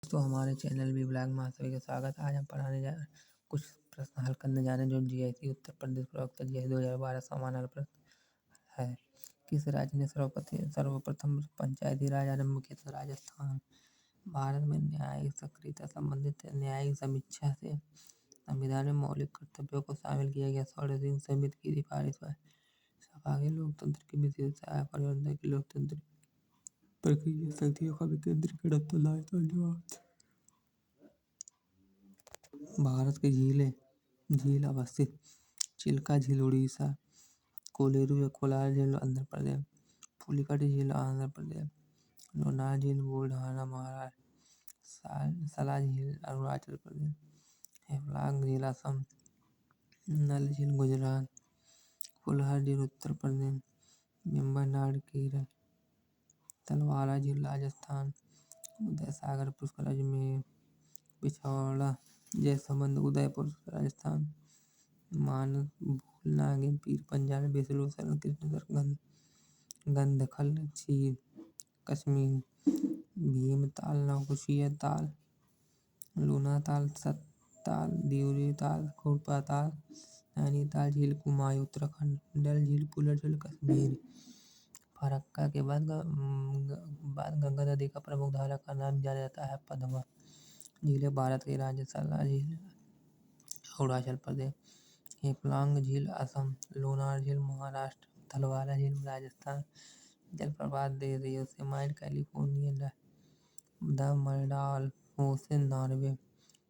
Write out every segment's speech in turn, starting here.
दोस्तों हमारे channel B blog में आप सभी का स्वागत है। आज हम पढ़ाने जा कुछ प्रश्न हल करने जा रहे हैं जो जीआईसी उत्तर प्रदेश प्रवक्ता जीआईसी 2012 सामान्य प्रश्न है। किस राज्य ने सर्वप्रथम पंचायती राज आरंभ किया था? राजस्थान। भारत में न्यायिक सक्रियता संबंधित न्यायिक समीक्षा से संविधान में मौलिक कर्तव्यों को शामिल किया गया। 16 समिति की सिफारिश पर सभा के लोकतंत्र की विशेषता है। परिवर्तन की लोकतंत्र प्रक्रिया शक्तियों का विकेंद्रीकरण। धन्यवाद। भारत की झील अवस्थित चिल्का झील उड़ीसा, कोलेरू या कोलार झील आंध्र प्रदेश, पुलिकट झील आंध्र प्रदेश, लोनार झील बुल्ढाना महाराष्ट्र, सला झील अरुणाचल प्रदेश, हेफलांग झील असम, नल झील गुजरात, फुलहर झील उत्तर प्रदेश, वेम्बनाड केरल, तलवारा झील राजस्थान, उदय सागर पुष्कर अजमेर, पिछौड़ा जयसमंद उदयपुर राजस्थान, मानस भूल नागिन पीर पंजाब बेसलू सरन कृष्णसर गंधखल झील कश्मीर, भीमताल नौकुचिया ताल, लूना ताल सतताल दिउरी ताल खुरपा ताल, नैनीताल झील कुमायूं उत्तराखंड, डल झील पुलर झील कश्मीर। फरक्का के बाद गंगा नदी का प्रमुख धारा का नाम जाना जाता है पद्मा। झील भारत के राज्य सला झील अरुणाचल प्रदेश, हेफलांग झील असम, लोनार झील महाराष्ट्र, थलवारा झील राजस्थान, जलप्रपात देश योसेमाइट कैलिफोर्निया, द मर्डाल ओशन नॉर्वे,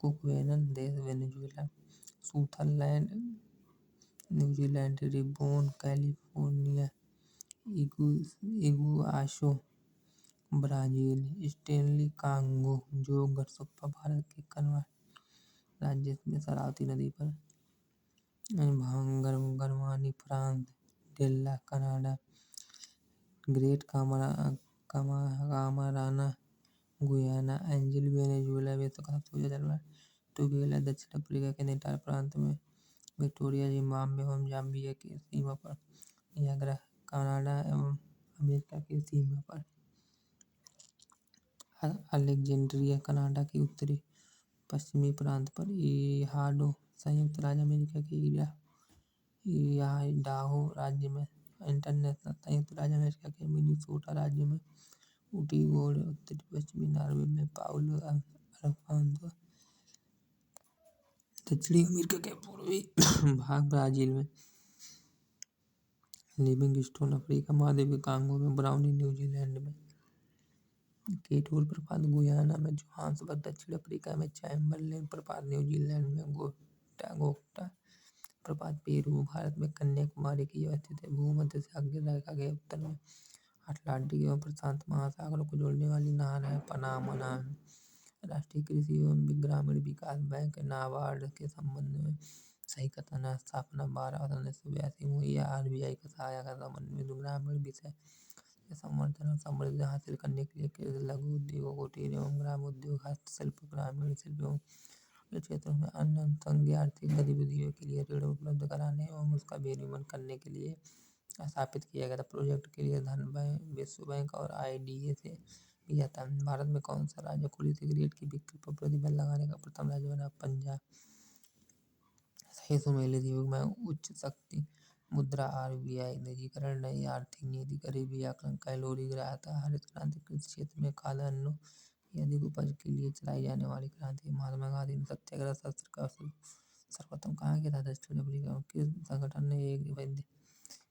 कुकवेनन देश Venezuela, Sutherland New Zealand, Ribbon California, Iguazu Brazil, Stanley Congo Jog Gersoppa Bharat के कन्वा राज्य में शरावती नदी पर, गरमानी फ्रांस, डेल्ला कनाडा, ग्रेट कामाराना गुयाना, एंजिल वेनेजुएला विश्व का सबसे ऊंचा जलवायु, टुगेला दक्षिण अफ्रीका के नेटाल प्रांत में, विक्टोरिया जिम्बाब्वे एवं जाम्बिया की सीमा पर, यह ग्रह कनाडा एवं अमेरिका की सीमा पर, अलेक्जेंड्रिया कनाडा के उत्तरी पश्चिमी प्रांत पर, इहाडो संयुक्त राज्य अमेरिका के इडाहो राज्य में, इंटरनेशनल संयुक्त राज्य अमेरिका के मिनीसोटा राज्य में, ऊटी गोल्ड उत्तरी पश्चिमी नॉर्वे में, पाउलो अल्फांसो दक्षिणी अमेरिका के पूर्वी भाग ब्राजील में, लिविंगस्टोन अफ्रीका महाद्वीप कांगो में, ब्राउनी न्यूजीलैंड में, केटूल प्रपात गुयाना में, जोहान्सबर्ग दक्षिण अफ्रीका में, चैम्बरलेन प्रपात न्यूजीलैंड में, गोटा प्रपात पेरू भारत में, कन्याकुमारी की अवस्थित है। भूमध्य सागरीय रेखा के उत्तर में अटलांटिक एवं प्रशांत महासागरों को जोड़ने वाली नहर है पनामा नहर। राष्ट्रीय कृषि एवं ग्रामीण विकास बैंक नाबार्ड के संबंध में सही कथन है। स्थापना 12/1982 में हुई है। आरबीआई का सहायक समन्वित ग्रामीण विषय संवर्धन और समृद्धि हासिल करने के लिए कृषि, लघु उद्योग, कुटीर एवं ग्राम उद्योग, हस्तशिल्प, ग्रामीण शिल्प एवं क्षेत्रों में अन्य अनुषंगी आर्थिक गतिविधियों के लिए ऋण उपलब्ध कराने एवं उसका विनियमन करने के लिए स्थापित किया गया था। प्रोजेक्ट के लिए धन विश्व बैंक और आईडीए से लिया था। भारत में कौन सा राज्य खुली सिगरेट की बिक्री पर प्रतिबंध लगाने का प्रथम राज्य बना? पंजाब। सही सुमेलित युग में उच्च शक्ति मुद्रा आरबीआई, निजीकरण, नई आर्थिक नीति, गरीबी आकलन, कैलोरी ग्राह्यता, हरित क्रांति, कृषि क्षेत्र में खाद्यान्नों की अधिक उपज के लिए चलाई जाने वाली क्रांति। महात्मा गांधी ने सत्याग्रह शस्त्र का सर्वप्रथम कहाँ किया था? दक्षिण अफ्रीका में। किस संगठन ने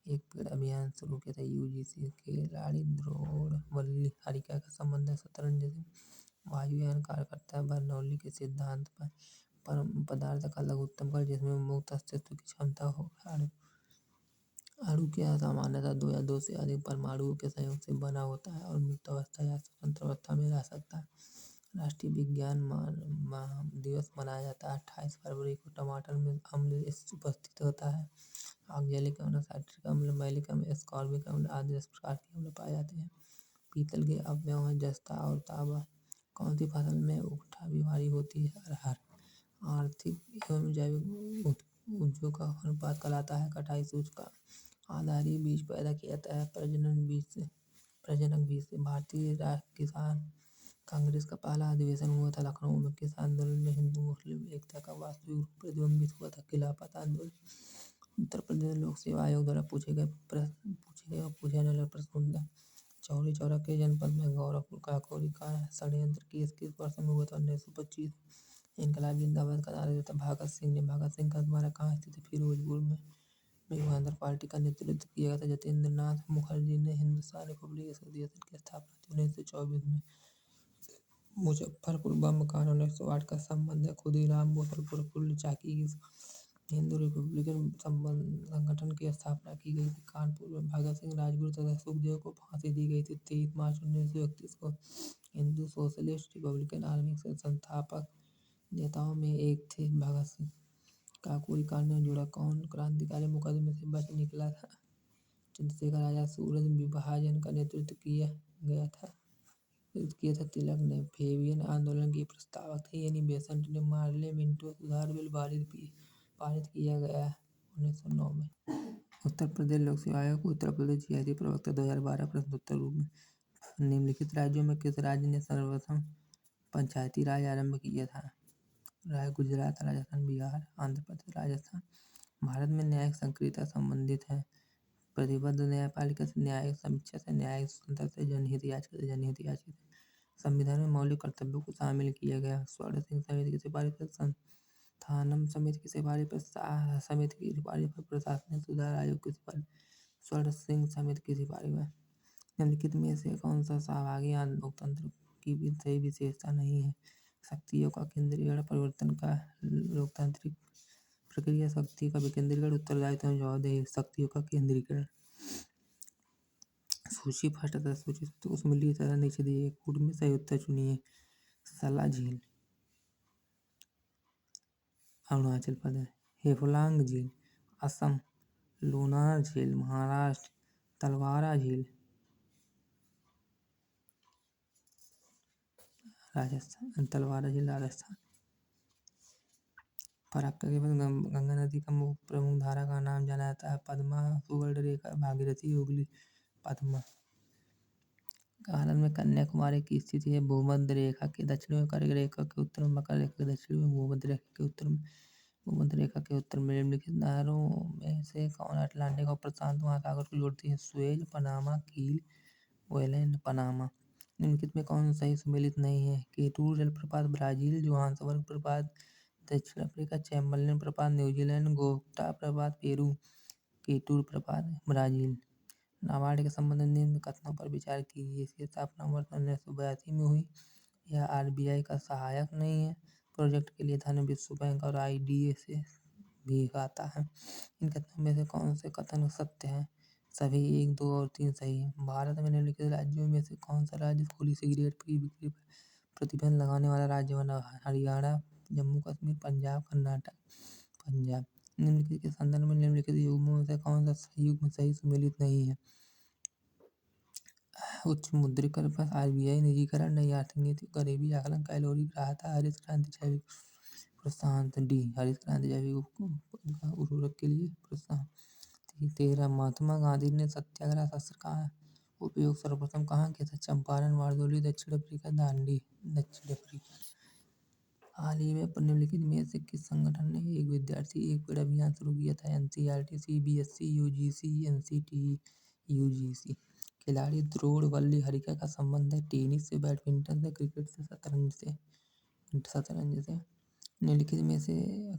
एक पेड़ अभियान शुरू किया था? यूजीसी। खिलाड़ी द्रोणवल्ली हरिका का संबंध है शतरंज से। वायुयान कार्य करता है बर्नौली के सिद्धांत पर। परम पदार्थ का लघुत्तम कण जिसमें मुक्त अस्तित्व की क्षमता हो। अणु क्या सामान्यतः 2 या 2 से अधिक परमाणुओं के संयोग से बना होता है और मुक्त अवस्था या स्वतंत्र अवस्था में रह सकता है। राष्ट्रीय विज्ञान दिवस मनाया जाता है 28 फरवरी को। टमाटर में अम्ल उपस्थित होता है। ऑक्जेलिक अम्ल, साइट्रिक अम्ल, मैलिक अम्ल, एस्कॉर्बिक अम्ल आदि 10 प्रकार के अम्ल पाए जाते हैं। पीतल के अवयव हैं जस्ता और तांबा। कौन सी फसल में उकठा बीमारी होती है? अरहर। आर्थिक एवं जैविक उपजों का अनुपात कहलाता है कटाई सूचकांक। आधारीय बीज पैदा किया जाता है प्रजनक बीज से। भारतीय किसान कांग्रेस का पहला अधिवेशन हुआ था लखनऊ में। किस आंदोलन में हिंदू मुस्लिम एकता का वास्तविक रूप प्रतिबिंबित हुआ था? खिलाफत आंदोलन। उत्तर प्रदेश लोक सेवा आयोग द्वारा पूछे गए और पूछे जाने वाले प्रश्न का चौरी चौरा के जनपद में गौरवपुर काकोरी का षड्यंत्र केस किस वर्ष में हुआ था? 1925। इनकलाब जिंदाबाद का नारा देता भगत सिंह ने। भगत सिंह का मकबरा कहाँ स्थित है? फिरोजपुर में। युगांतर पार्टी का नेतृत्व किया गया था जतेंद्र नाथ मुखर्जी ने। हिंदुस्तान रिपब्लिक एसोसिएशन की स्थापना थी 1924 में। मुजफ्फरपुर बम कांड 1908 का संबंध है खुदीराम बोस और प्रफुल्ल चाकी के साथ। हिंदू रिपब्लिकन संगठन की स्थापना की गई थी कानपुर में। भगत सिंह राजगुरु तथा सुखदेव को फांसी दी गई थी 23 मार्च 1931 को। हिंदू सोशलिस्ट रिपब्लिकन आर्मी के संस्थापक नेताओं में एक थे भगत सिंह। काकोरी कांड में जुड़ा कौन क्रांतिकारी मुकदमे से बच निकला था? चंद्रशेखर आजाद। सूरज विभाजन का नेतृत्व किया था तिलक ने। फेबियन आंदोलन के प्रस्तावक थे एनी बेसेंट ने। मार्ले मिंटो सुधार बिल पारित किया गया 1909 में। उत्तर प्रदेश लोक सेवा आयोग उत्तर प्रदेश जीआईसी प्रवक्ता 2012 प्रश्नोत्तर रूप में। निम्नलिखित राज्यों में किस राज्य ने सर्वप्रथम पंचायती राज आरंभ किया था? गुजरात, राजस्थान, बिहार, आंध्र प्रदेश, राजस्थान। भारत में न्यायिक सक्रियता संबंधित है। प्रतिबद्ध न्यायपालिका से, न्यायिक समीक्षा से, न्यायिक स्वतंत्रता से, जनहित याचिका से, जनहित याचिका से। संविधान में मौलिक कर्तव्यों को शामिल किया गया। स्वर्ण सिंह समिति की सिफारिश पर संथानम समिति की सिफारिश पर प्रशासनिक सुधार आयोग की सिफारिश स्वर्ण सिंह समिति की सिफारिश पर। निम्नलिखित में से कौन सा सहभागी लोकतंत्र की सही विशेषता नहीं है? शक्तियों का केंद्रीकरण, परिवर्तन का लोकतांत्रिक प्रक्रिया, शक्ति का विकेंद्रीकरण, उत्तरदायित्व एवं जवाबदेही। शक्तियों का केंद्रीकरण। सूची फर्स्ट तथा सूची उसमें मिली तरह नीचे दिए कूट में सही उत्तर चुनिए। सला झील अरुणाचल प्रदेश। हेफलांग झील असम। लोनार झील महाराष्ट्र। तलवारा झील राजस्थान। फरक्का के बाद गंगा नदी का प्रमुख धारा का नाम जाना जाता है पद्मा, सुवर्णरेखा, भागीरथी, हुगली, पद्मा। भारत में कन्याकुमारी की स्थिति है भूमध्य रेखा के दक्षिण में, कर्क रेखा के उत्तर में, मकर रेखा के दक्षिण में, भूमध्य रेखा के उत्तर में। भूमध्य रेखा के उत्तर में निम्नलिखित नहरों में से कौन अटलांटिक और प्रशांत महासागर को जोड़ती है? सुएज, पनामा, कील, वेलेंड, पनामा। निम्नलिखित में कौन सही सम्मिलित नहीं है? केटूर जलप्रपात ब्राजील, जोहान्सबर्ग प्रपात दक्षिण अफ्रीका, चैम्बरलेन प्रपात न्यूजीलैंड, गोगटा प्रपात पेरू, केटूर प्रपात ब्राजील। नाबार्ड के संबंध में निम्न कथनों पर विचार कीजिए। इसकी स्थापना वर्ष 1982 में हुई। यह आरबीआई का सहायक नहीं है। प्रोजेक्ट के लिए धन विश्व बैंक और आईडीए से भी आता है। इन कथनों में से कौन से कथन सत्य हैं? सभी 1, 2 और 3 सही है। भारत में निम्नलिखित राज्यों में से कौन सा राज्य खुली सिगरेट की बिक्री पर प्रतिबंध लगाने वाला राज्य बना? हरियाणा, जम्मू कश्मीर, पंजाब, कर्नाटक। पंजाब। निम्नलिखित के संदर्भ में निम्नलिखित युग्मों में से कौन सा युग्म सही सम्मिलित नहीं है? उच्च मुद्रीकरण पर आरबीआई निजीकरण, नई आर्थिक नीति, गरीबी आकलन, कैलोरी ग्राह्यता, हरित क्रांति, जैविक प्रोत्साहन। डी हरित क्रांति जैविक उर्वरक के लिए प्रोत्साहन। 13 महात्मा गांधी ने सत्याग्रह शस्त्र का उपयोग सर्वप्रथम कहाँ किया था? चंपारण, बारदोली, दक्षिण अफ्रीका, दांडी, दक्षिण अफ्रीका। हाल ही में निम्नलिखित में से किस संगठन ने एक विद्यार्थी एक पेड़ अभियान शुरू किया था? NCERT, CBSE, UGC, NCTE, UGC. खिलाड़ी द्रोण वल्ली हरिका का संबंध है टेनिस से, बैडमिंटन से, क्रिकेट से, शतरंज से। निम्नलिखित में से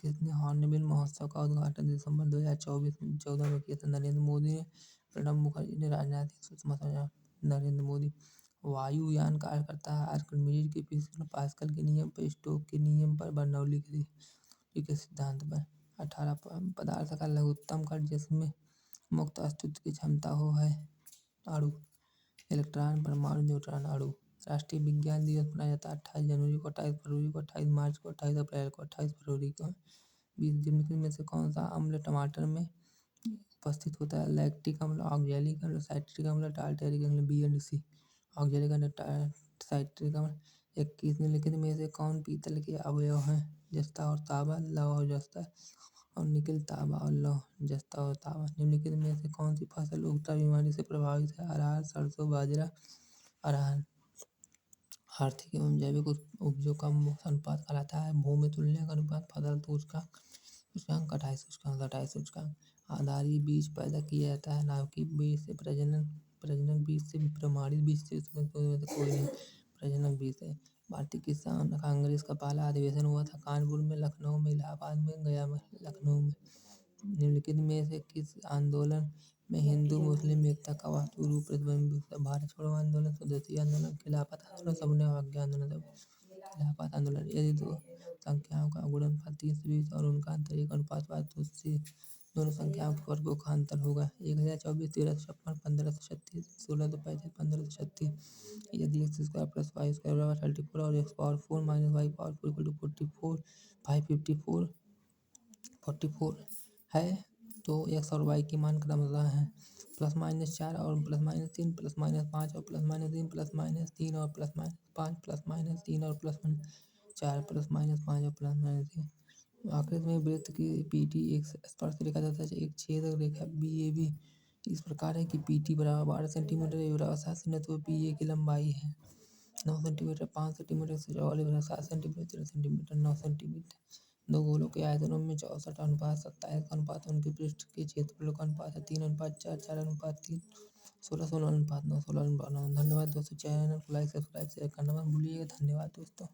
किसने हॉर्नबिल महोत्सव का उद्घाटन दिसंबर 2014 में किया था? नरेंद्र मोदी ने, प्रणब मुखर्जी ने, राजनाथ सिंह, सुषमा स्वराज। नरेंद्र मोदी। वायुयान कार्यकर्ता आर्किमिडीज के फिजिकल पास्कल के नियम पर, स्टोक के नियम पर, बर्नौली के सिद्धांत पर। 18 पदार्थ का लघुत्तम कण जिसमें मुक्त अस्तित्व की क्षमता हो है? अणु। इलेक्ट्रॉन, परमाणु, न्यूट्रॉन, अणु। राष्ट्रीय विज्ञान दिवस मनाया जाता है 28 जनवरी को, 28 फरवरी को, 28 मार्च को, 28 अप्रैल को, 28 फरवरी को। 20 निम्नलिखित में से कौन सा अम्ल टमाटर में उपस्थित होता है? लैक्टिक अम्ल, ऑक्जेलिक अम्ल, साइट्रिक अम्ल, टार्टरिक अम्ल। B and C. ऑक्जेलिक अम्ल, साइट्रिक अम्ल। 21 निम्नलिखित में से कौन पीतल के अवयव हैं? जस्ता और तांबा, लौह और जस्ता और निकिल, तांबा और लौह, जस्ता और तांबा। निम्नलिखित में से कौन सी फसल उगता बीमारी से प्रभावित है? अरहर, सरसों, बाजरा, अरहर। आर्थिक एवं जैविक उपयोग का अनुपात कहलाता है। भूमि तुल्यक अनुपात, फसल सूचकांक, सूचकांक कटाई सूचकांक, छँटाई सूचकांक। आधारी बीज पैदा किया जाता है, नाभिकीय बीज से प्रजनक बीज से, प्रमाणित बीज से, इसमें कोई नहीं, प्रजनक बीज से। भारतीय किसान कांग्रेस का पहला अधिवेशन हुआ था कानपुर में, लखनऊ में, इलाहाबाद में, गया में। लखनऊ में निम्नलिखित में से किस आंदोलन में हिंदू मुस्लिम एकता का वास्तविक रूप प्रतिबिंबित है? भारत छोड़ो आंदोलन, स्वदेशी आंदोलन, खिलाफत आंदोलन, सबने अवज्ञा आंदोलन। खिलाफत आंदोलन। यदि दो संख्याओं का गुणनफल 30-20 और उनका अंतर एक अनुपात 5 तो उससे दोनों संख्याओं के वर्गों का अंतर होगा। 1024, 1356, 1536, 1635, 1536। यदि x square plus Y square बराबर 34 और x power 4 minus Y power 4 equal to 44 554 44 है तो x और y के मान क्रमशः हैं +-4 और +-3, +-5 और +-3, +-3 और +-5, +-3 और +-4, +-5 और +-3। आकृति में वृत्त की PT एक स्पर्शरेखा तथा एक छेदक रेखा BAB इस प्रकार है कि PT बराबर 12 सेंटीमीटर, A बराबर 7 सेंटीमीटर, तो BA की लंबाई है 9 centimetre, 5 centimetre, 7 centimetre, 13 centimetre, 9 centimetre. दो गोलों के आयतनों में 64:27 का अनुपात उनके पृष्ठ के क्षेत्रफल का अनुपात है 3:4, 4:3, 16:9, 16:9। धन्यवाद दोस्तों, चैनल को लाइक सब्सक्राइब शेयर करना मत भूलिएगा। धन्यवाद दोस्तों।